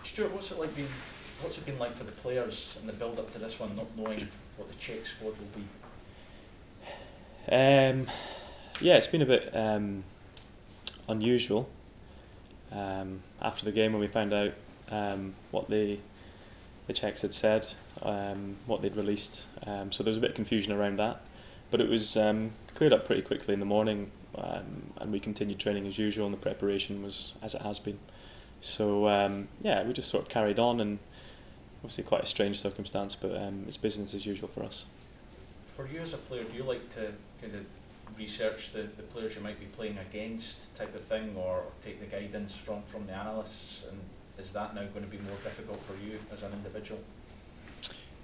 Stuart, what's it been like for the players in the build-up to this one, not knowing what the Czech squad will be? Yeah, it's been a bit unusual. After the game, when we found out what the Czechs had said, what they'd released, so there was a bit of confusion around that, but it was cleared up pretty quickly in the morning, and we continued training as usual, and the preparation was as it has been. So yeah, we just sort of carried on, and obviously quite a strange circumstance, but it's business as usual for us. For you as a player, do you like to kind of research the players you might be playing against type of thing, or take the guidance from the analysts, and is that now going to be more difficult for you as an individual?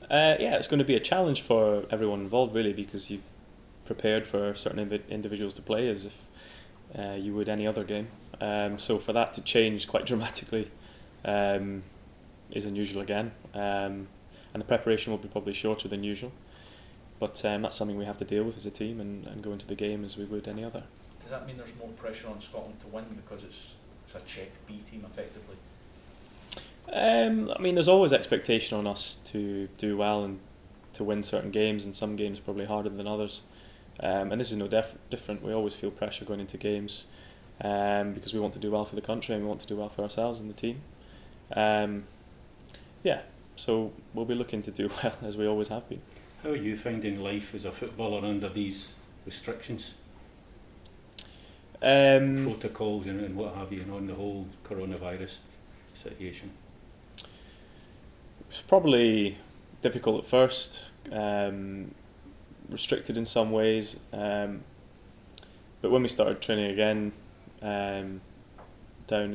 Yeah, it's going to be a challenge for everyone involved really, because you've prepared for certain individuals to play as if you would any other game. So for that to change quite dramatically is unusual again, and the preparation will be probably shorter than usual. But that's something we have to deal with as a team and go into the game as we would any other. Does that mean there's more pressure on Scotland to win because it's a Czech B team effectively? I mean, there's always expectation on us to do well and to win certain games, and some games probably harder than others. And this is no different. We always feel pressure going into games because we want to do well for the country and we want to do well for ourselves and the team. Yeah, so we'll be looking to do well as we always have been. How are you finding life as a footballer under these restrictions? Protocols and what have you, on the whole coronavirus situation? It's probably difficult at first, restricted in some ways, but when we started training again down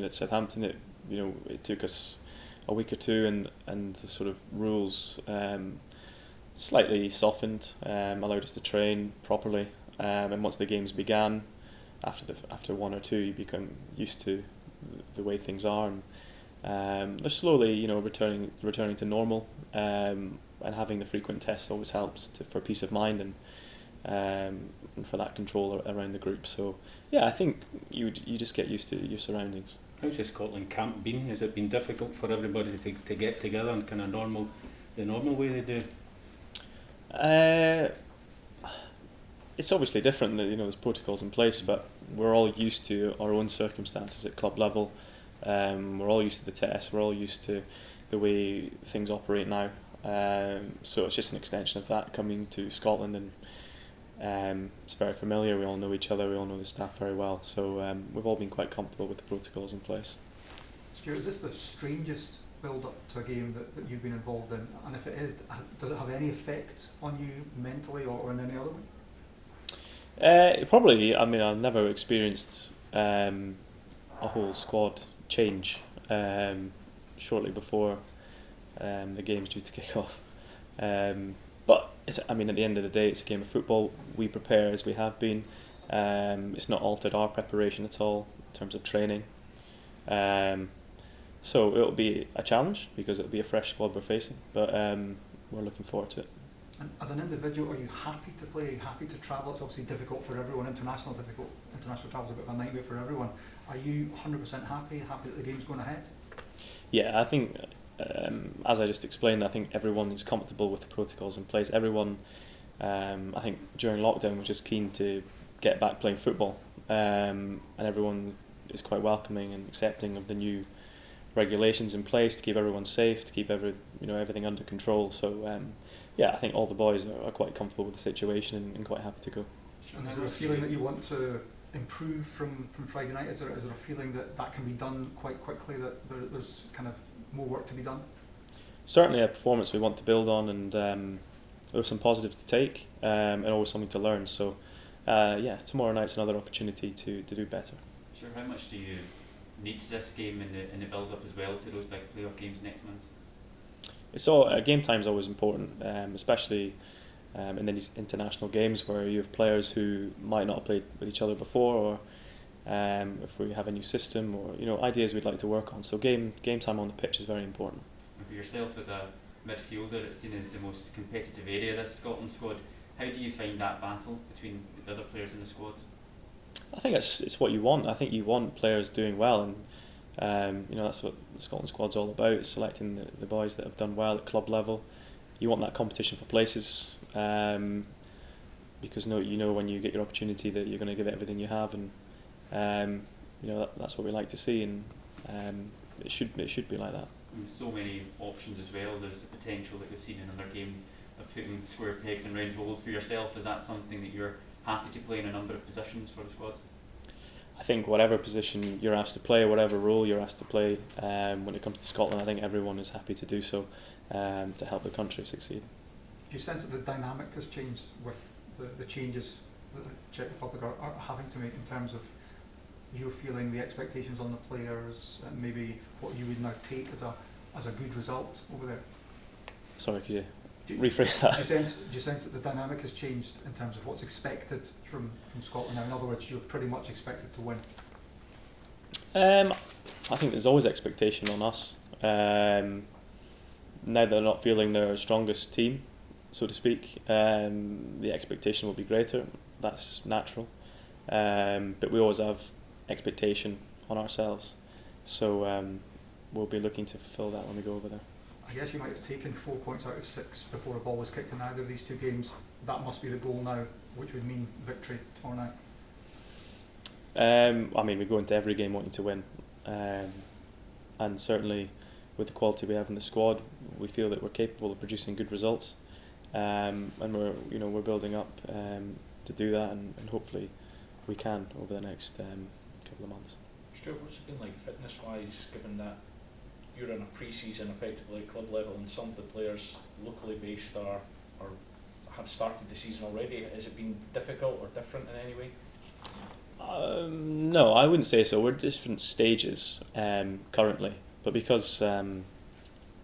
at Southampton, it took us a week or two, and the sort of rules slightly softened, allowed us to train properly, and once the games began, after one or two, you become used to the way things are, and they're slowly, returning to normal, and having the frequent tests always helps for peace of mind and for that control around the group. So yeah, I think you just get used to your surroundings. How's the Scotland camp been? Has it been difficult for everybody to get together in kind of the normal way they do? It's obviously different. There's protocols in place, but we're all used to our own circumstances at club level. We're all used to the tests. We're all used to the way things operate now. So it's just an extension of that coming to Scotland, and it's very familiar. We all know each other. We all know the staff very well. So we've all been quite comfortable with the protocols in place. Stuart, is this the strangest build-up to a game that you've been involved in? And if it is, does it have any effect on you mentally or in any other way? Probably. I mean, I've never experienced a whole squad change shortly before the game's due to kick off. But at the end of the day, it's a game of football. We prepare as we have been. It's not altered our preparation at all in terms of training. So it'll be a challenge because it'll be a fresh squad we're facing, but we're looking forward to it. And as an individual, are you happy to play? Are you happy to travel? It's obviously difficult for everyone. International travel is a bit of a nightmare for everyone. Are you 100% happy that the game's going ahead? Yeah, I think, as I just explained, I think everyone is comfortable with the protocols in place. Everyone, I think during lockdown, was just keen to get back playing football, and everyone is quite welcoming and accepting of the new regulations in place to keep everyone safe, to keep everything under control. So yeah, I think all the boys are quite comfortable with the situation and quite happy to go. And is there a feeling that you want to improve from Friday night? Is there a feeling that can be done quite quickly, that there's kind of more work to be done? Certainly a performance we want to build on, and there's some positives to take, and always something to learn. So yeah, tomorrow night's another opportunity to do better. Sure. How much do you need this game in the build-up as well to those big playoff games next month? Game time is always important, especially in these international games where you have players who might not have played with each other before, or if we have a new system, or ideas we'd like to work on. So game time on the pitch is very important. And for yourself as a midfielder, it's seen as the most competitive area of this Scotland squad. How do you find that battle between the other players in the squad? I think it's what you want. I think you want players doing well, and That's what the Scotland squad's all about, is selecting the boys that have done well at club level. You want that competition for places, because when you get your opportunity that you're going to give it everything you have, and that's what we like to see, and it should be like that. There's so many options as well. There's the potential that we've seen in other games of putting square pegs in round holes for yourself. Is that something that you're happy to play in a number of positions for the squad? I think whatever position you're asked to play, whatever role you're asked to play, when it comes to Scotland, I think everyone is happy to do so, to help the country succeed. Do you sense that the dynamic has changed with the changes that the Czech Republic are having to make in terms of your feeling, the expectations on the players, and maybe what you would now take as a good result over there? Sorry, could you rephrase that? Do you sense that the dynamic has changed in terms of what's expected from Scotland now? In other words, you're pretty much expected to win. I think there's always expectation on us. Now that they're not feeling their strongest team, so to speak, the expectation will be greater. That's natural. But we always have expectation on ourselves. So we'll be looking to fulfil that when we go over there. I guess you might have taken 4 points out of 6 before a ball was kicked in either of these two games. That must be the goal now, which would mean victory tomorrow night. We go into every game wanting to win, and certainly with the quality we have in the squad, we feel that we're capable of producing good results, and we're building up to do that, and hopefully we can over the next couple of months. Stuart, what's it been like fitness-wise, given that you're in a pre-season effectively at club level, and some of the players locally based are have started the season already? Has it been difficult or different in any way? No, I wouldn't say so. We're at different stages currently, but because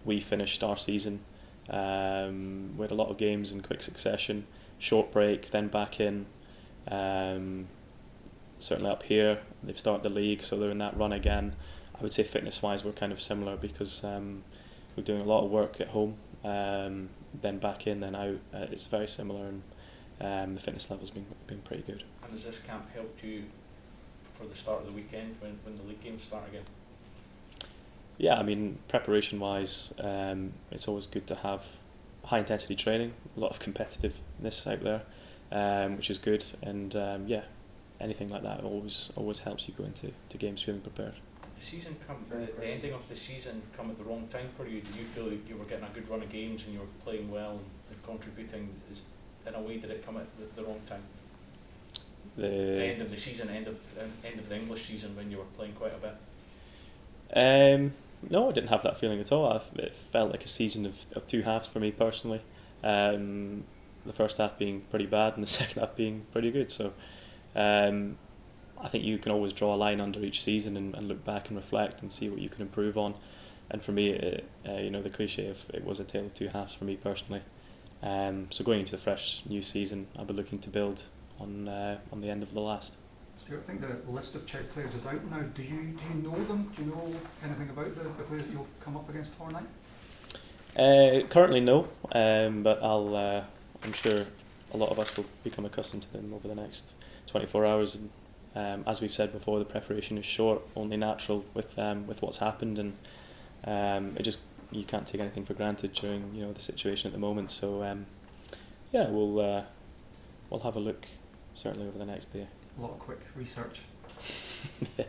we finished our season, we had a lot of games in quick succession, short break, then back in. Certainly up here, they've started the league, so they're in that run again. I would say fitness-wise we're kind of similar, because we're doing a lot of work at home, then back in, then out. It's very similar, and the fitness level's been pretty good. And has this camp helped you for the start of the weekend when the league games start again? Yeah, preparation-wise, it's always good to have high-intensity training, a lot of competitiveness out there, which is good, and anything like that always helps you go into games feeling prepared. The ending of the season come at the wrong time for you? Did you feel you were getting a good run of games and you were playing well and contributing? In a way, did it come at the wrong time? The end of the season, end of the English season, when you were playing quite a bit? No, I didn't have that feeling at all. It felt like a season of two halves for me personally. The first half being pretty bad and the second half being pretty good. So I think you can always draw a line under each season and look back and reflect and see what you can improve on. And for me, the cliche of it was a tale of two halves for me personally. So going into the fresh new season, I'll be looking to build on the end of the last. Stuart, I think the list of Czech players is out now. Do you know them? Do you know anything about the players that you'll come up against tomorrow night? Currently no, but I'm sure a lot of us will become accustomed to them over the next 24 hours. And as we've said before, the preparation is short, only natural with what's happened, and you can't take anything for granted during the situation at the moment. So we'll have a look certainly over the next day. A lot of quick research. Yeah.